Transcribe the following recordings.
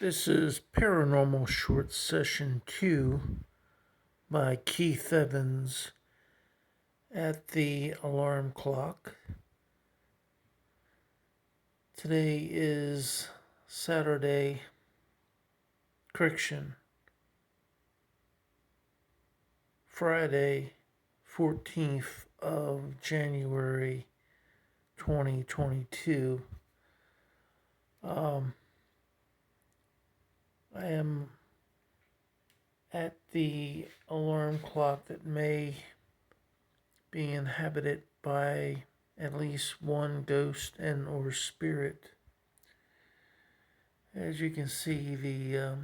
This is Paranormal Short Session 2 by Keith Evans at the alarm clock. Today is Saturday, Friday, 14th of January, 2022. I am at the alarm clock that may be inhabited by at least one ghost and or spirit. As you can see, the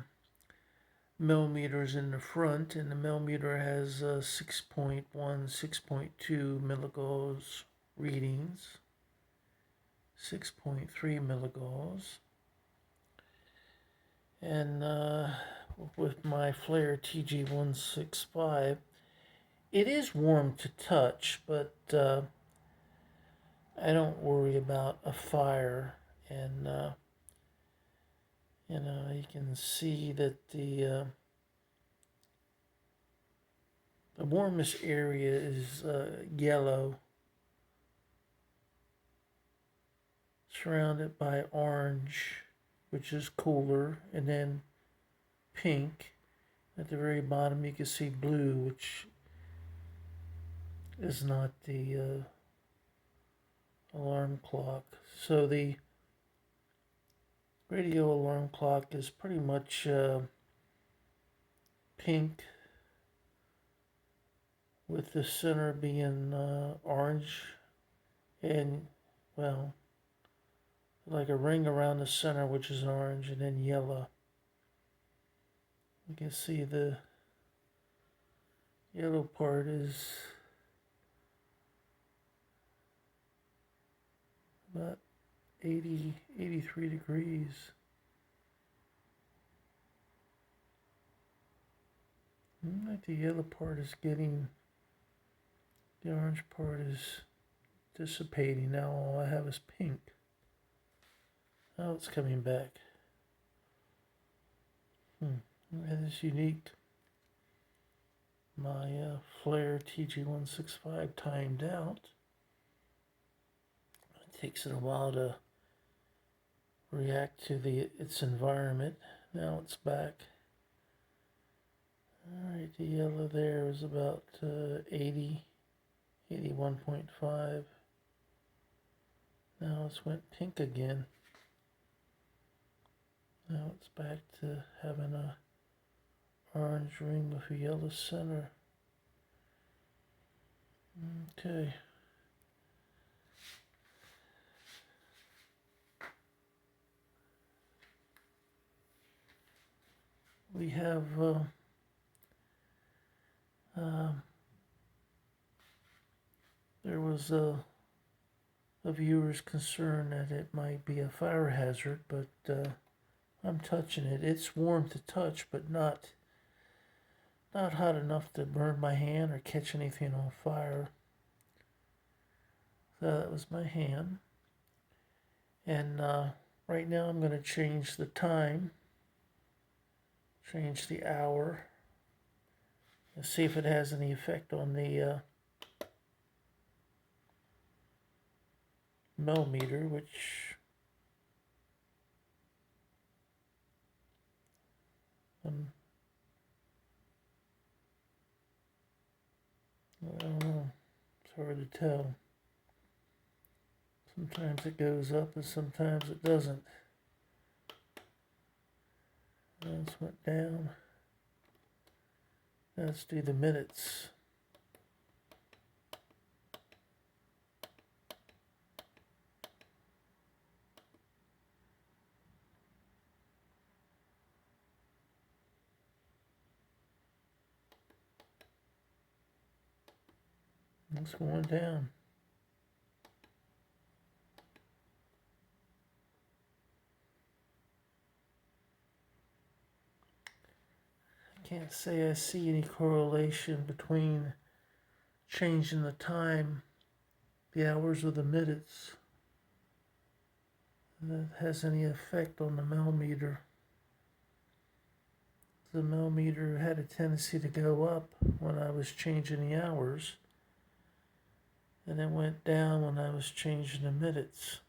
millimeters in the front, and the millimeter has 6.1, 6.2 milligauss readings, 6.3 milligauss. And with my Flare TG165, it is warm to touch, but I don't worry about a fire. And you can see that the warmest area is yellow, surrounded by orange, which is cooler, and then pink. At the very bottom you can see blue, which is not the alarm clock. So the radio alarm clock is pretty much pink, with the center being orange, and well, like a ring around the center, which is orange, and then yellow. You can see the yellow part is about 83 degrees. Like the yellow part is getting, the orange part is dissipating. Now all I have is pink. Now it's coming back. That is unique. My Flare TG165 timed out. It takes it a while to react to its environment. Now it's back. Alright, the yellow there is about 80, 81.5. Now it's went pink again. Now it's back to having a orange ring with a yellow center. Okay. We have there was a viewer's concern that it might be a fire hazard, but I'm touching it. It's warm to touch, but not hot enough to burn my hand or catch anything on fire. So that was my hand. And right now I'm going to change the time, change the hour, and see if it has any effect on the millimeter, which I don't know. It's hard to tell. Sometimes it goes up and sometimes it doesn't. This went down. Now let's do the minutes. It's going down. I can't say I see any correlation between changing the time, the hours, or the minutes that has any effect on the millimeter. the millimeter had a tendency to go up when I was changing the hours, and it went down when I was changing the minutes.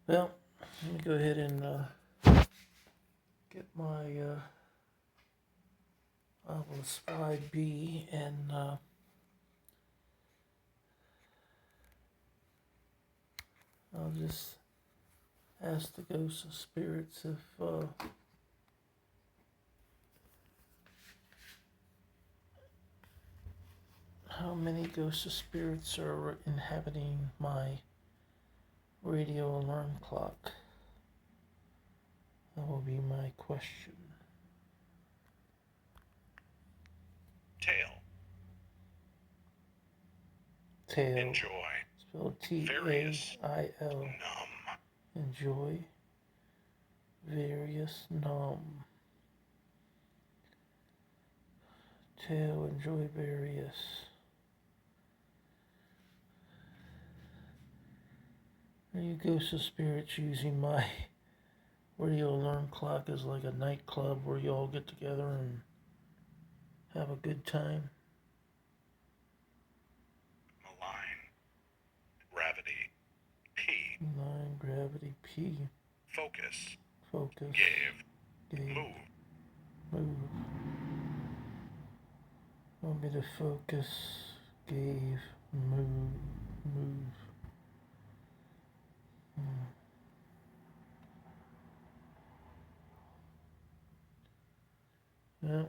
Well, let me go ahead and get my Oculus 5B and I'll just ask the ghosts of spirits if how many ghosts of spirits are inhabiting my radio alarm clock. That will be my question. Tail. Tail. Enjoy. Spelled T-A-I-L. Numb. Enjoy. Various. Numb. Tail. Enjoy various. Are you ghosts of spirits using my radio alarm clock as like a nightclub where you all get together and have a good time? Meline. Gravity. P. Meline. Gravity. P. Focus. Focus. Gave. Gave. Move. Want me to focus. Gave. Move. Well,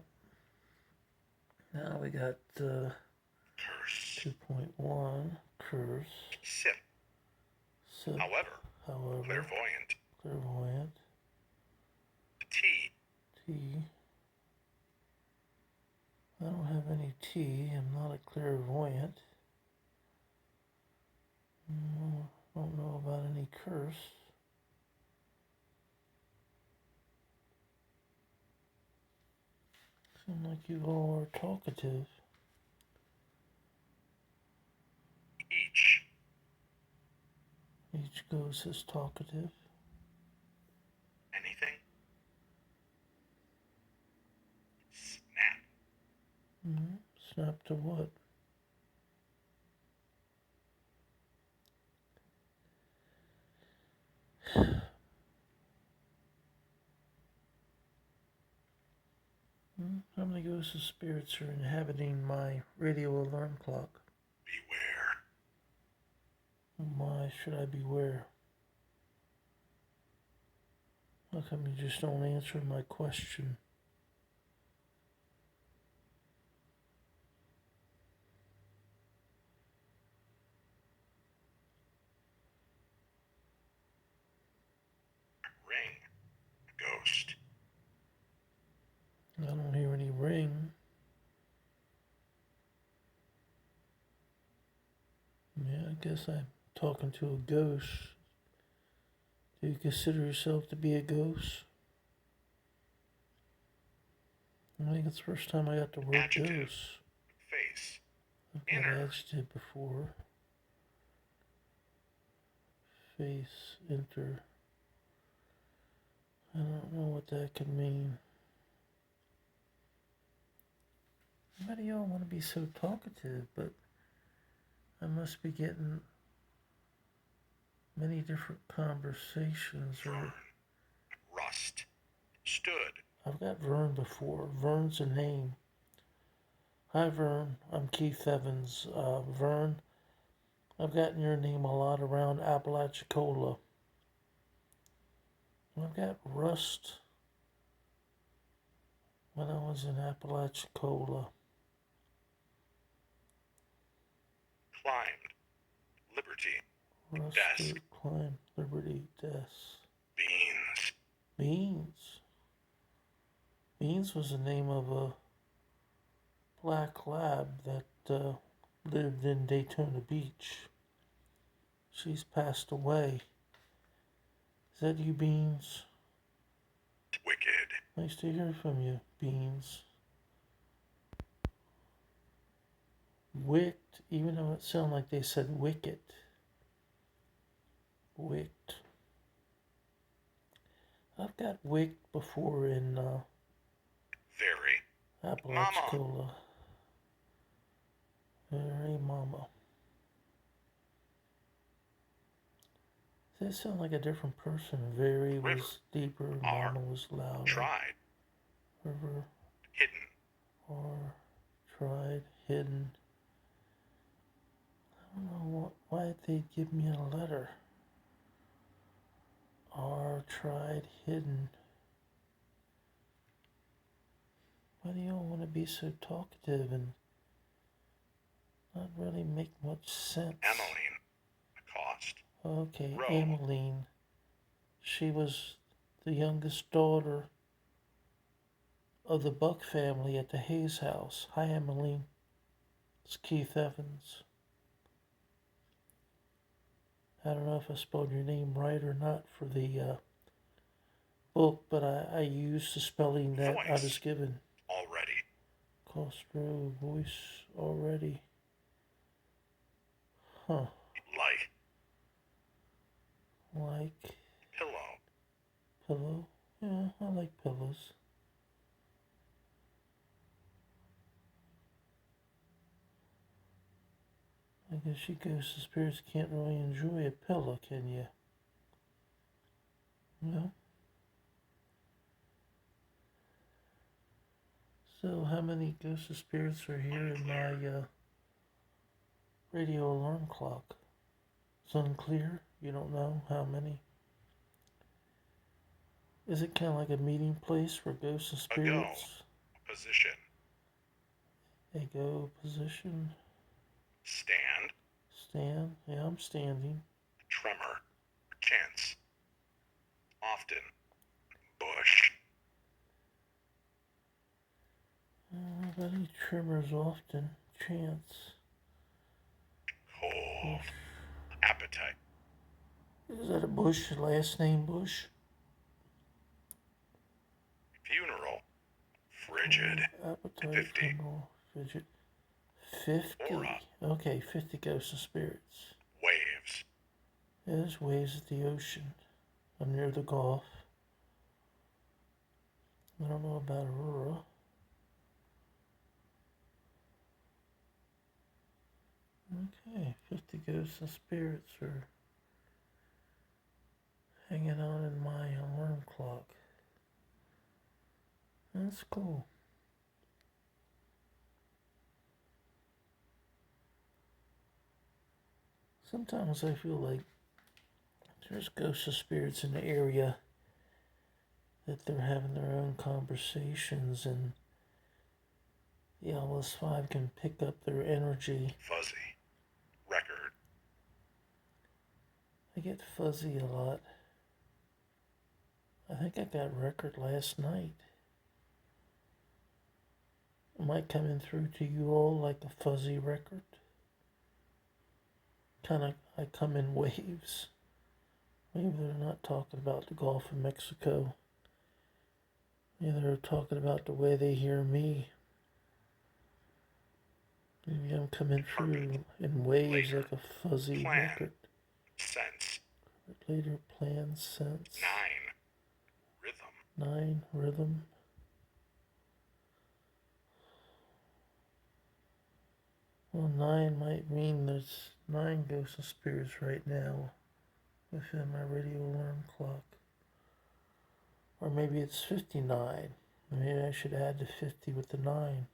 now we got Curse. 2.1, curse. Sip. However. Clairvoyant. T. I don't have any T. I'm not a clairvoyant. Don't know about any curse. Seem like you all are talkative. Each ghost is talkative. Anything. Snap. Snap to what? How many ghosts of spirits are inhabiting my radio alarm clock? Beware. Why should I beware? How come you just don't answer my question? Ring. Ghost. I don't hear any ring. Yeah, I guess I'm talking to a ghost. Do you consider yourself to be a ghost? I think it's the first time I got the word Adjective. ghost. Face. I've got Inner. adjective before. Face, enter. I don't know what that could mean. Why do y'all want to be so talkative? But I must be getting many different conversations. Vern. Rust. Stood. I've got Vern before. Vern's a name. Hi, Vern. I'm Keith Evans. Vern, I've gotten your name a lot around Apalachicola. I've got Rust when I was in Apalachicola. Climbed. Liberty. Rusted, Desk. climb, liberty, desk. Beans. Beans. Beans was the name of a black lab that lived in Daytona Beach. She's passed away. Is that you, Beans? Wicked. Nice to hear from you, Beans. Wicked, even though it sounded like they said wicked. Wicked. I've got wicked before in Very. Apalachicola. Very mama. Does that sound like a different person? Very River. was deeper, R. mama was louder. Tried. River, Hidden. or tried, hidden. I don't know why they give me a letter. R, tried, hidden. Why do y'all want to be so talkative and not really make much sense? Meline. Cost. Okay, Row. Meline. She was the youngest daughter of the Buck family at the Hayes house. Hi, Meline. It's Keith Evans. I don't know if I spelled your name right or not for the book, but I used the spelling that I was given. Already. Costro voice already. Huh. Like Pillow. pillow? Yeah, I like pillows. I guess you ghosts and spirits can't really enjoy a pillow, can you? No? So how many ghosts and spirits are here in my radio alarm clock? It's unclear? You don't know how many? Is it kind of like a meeting place for ghosts and spirits? Position. They go position. Stand. Stand. Yeah, I'm standing. Tremor. Chance. Often. Bush. Any tremors often. Chance. Cold. Bush. Appetite. Is that a Bush? Last name Bush? Funeral. Frigid. Appetite. 50. Funeral. Fidget. 50. Aura. Okay, 50 ghosts and spirits. Waves. Yeah, there's waves at the ocean. I'm near the Gulf. I don't know about Aurora. Okay, 50 ghosts and spirits are hanging out in my alarm clock. That's cool. Sometimes I feel like there's ghosts and spirits in the area that they're having their own conversations, and the LS5 can pick up their energy. Fuzzy. Record. I get fuzzy a lot. I think I got record last night. It might come in through to you all like a fuzzy record. I come in waves. Maybe they're not talking about the Gulf of Mexico. Maybe they're talking about the way they hear me. Maybe I'm coming through in waves like a fuzzy Plan. record. Sense. Later plan, sense. 9. Rhythm. 9, rhythm. Well, 9 might mean there's 9 ghosts and spirits right now within my radio alarm clock. Or maybe it's 59. Maybe I should add the 50 with the 9.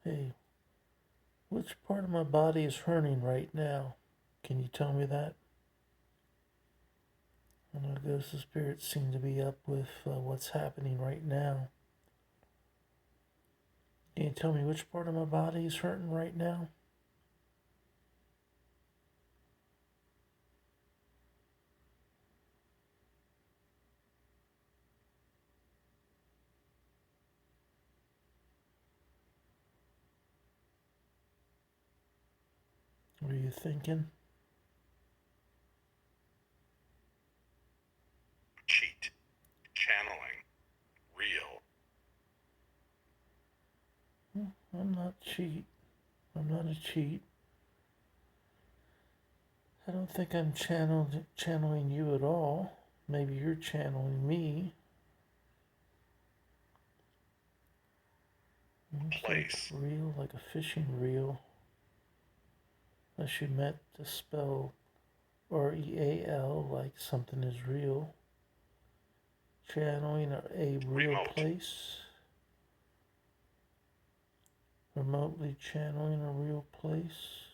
Hey, which part of my body is hurting right now? Can you tell me that? I know ghosts and spirits seem to be up with what's happening right now. Can you tell me which part of my body is hurting right now? What are you thinking? Cheat. Channeling. Real. I'm not cheat. I'm not a cheat. I don't think I'm channeling you at all. Maybe you're channeling me. Looks like Place. reel, like a fishing reel. Unless you meant to spell REAL, like something is real. Channeling a real Remote. place. Remotely channeling a real place.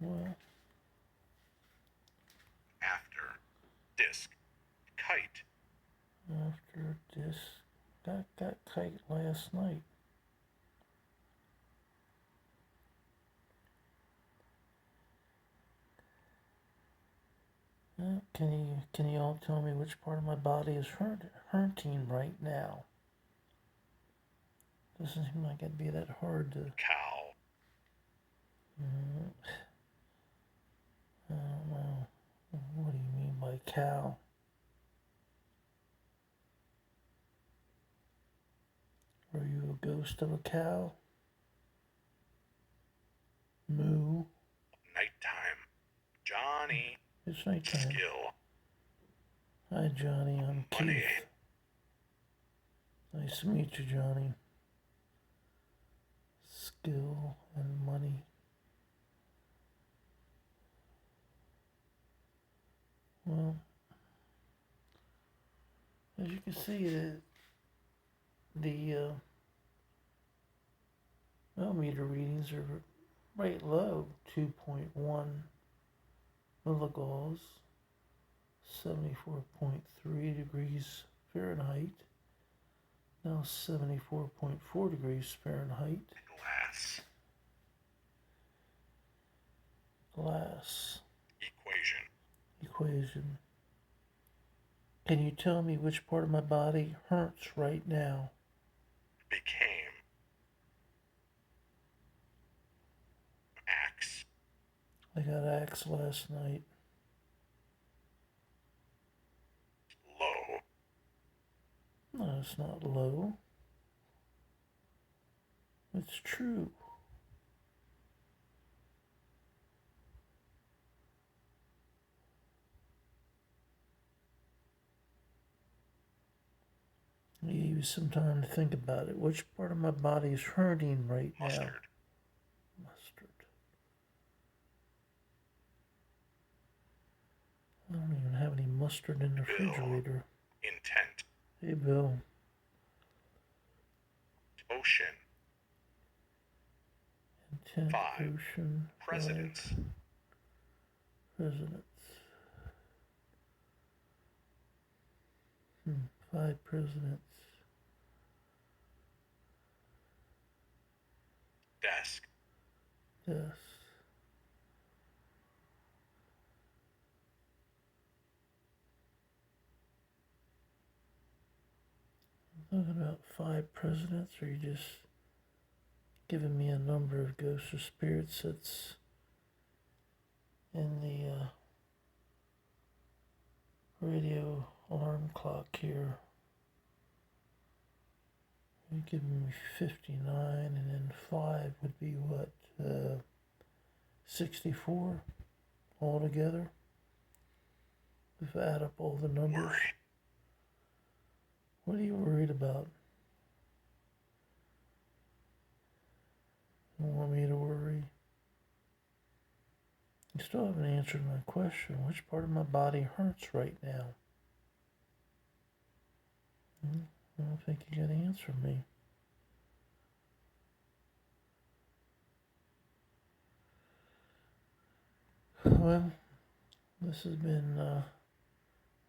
Well, After. Disc. Kite. after this, got kite last night. Can you all tell me which part of my body is hurting right now? Doesn't seem like it'd be that hard to. Cow. I don't know. What do you mean by cow? Are you a ghost of a cow? Moo. Nighttime. Johnny. It's nighttime. Skill. Hi, Johnny. I'm Money. Keith. Nice to meet you, Johnny. Skill and money. Well, as you can see, the millimeter readings are right low, 2.1 milligauss, 74.3 degrees Fahrenheit. Now 74.4 degrees Fahrenheit. Glass. Glass Equation. equation. Can you tell me which part of my body hurts right now? Became. Axe. I got axed last night. Low. No, it's not low. It's true. I gave you some time to think about it. Which part of my body is hurting right now? Mustard. Mustard. I don't even have any mustard in the refrigerator. Intent. Hey, Bill. Ocean. Intent, 5. ocean, Presidents. 5, presidents. 5 presidents. Desk. Yes. Talking about 5 presidents, or are you just giving me a number of ghosts or spirits that's in the radio alarm clock here? You're giving me 59, and then 5 would be what? 64 altogether? If I add up all the numbers. Worry. What are you worried about? You want me to worry? You still haven't answered my question. Which part of my body hurts right now? I don't think you can answer me. Well, this has been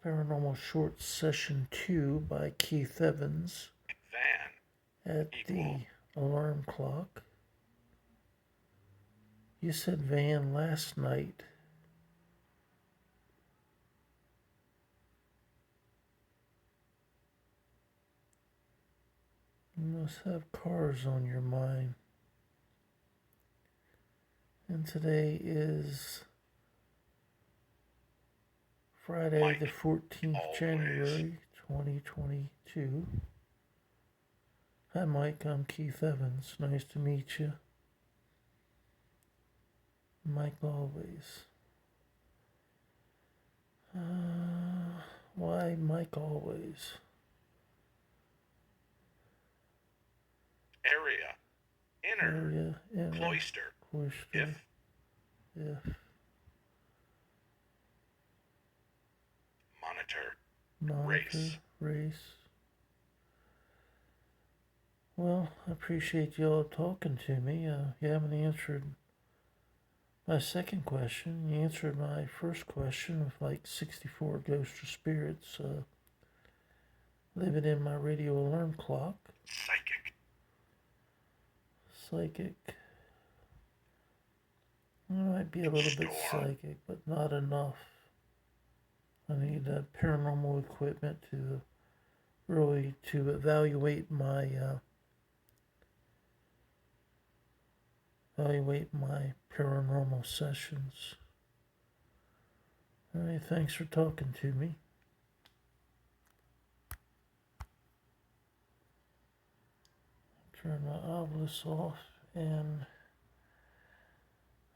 Paranormal Short Session 2 by Keith Evans Van. at Equal. the alarm clock. You said van last night. You must have cars on your mind. And today is Friday Mike, the 14th, always. January 2022. Hi Mike, I'm Keith Evans. Nice to meet you. Mike always. Why Mike always? Area. Inner. Inner. Cloister. Cloister. If. Monitor. Monitor. Race. Race. Well, I appreciate y'all talking to me. You haven't answered my second question. You answered my first question of like 64 ghosts or spirits living in my radio alarm clock. Psychic. I might be a little bit psychic, but not enough. I need paranormal equipment to really to evaluate my paranormal sessions. All right, thanks for talking to me. Turn my obelisk off, and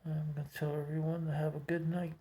I'm going to tell everyone to have a good night.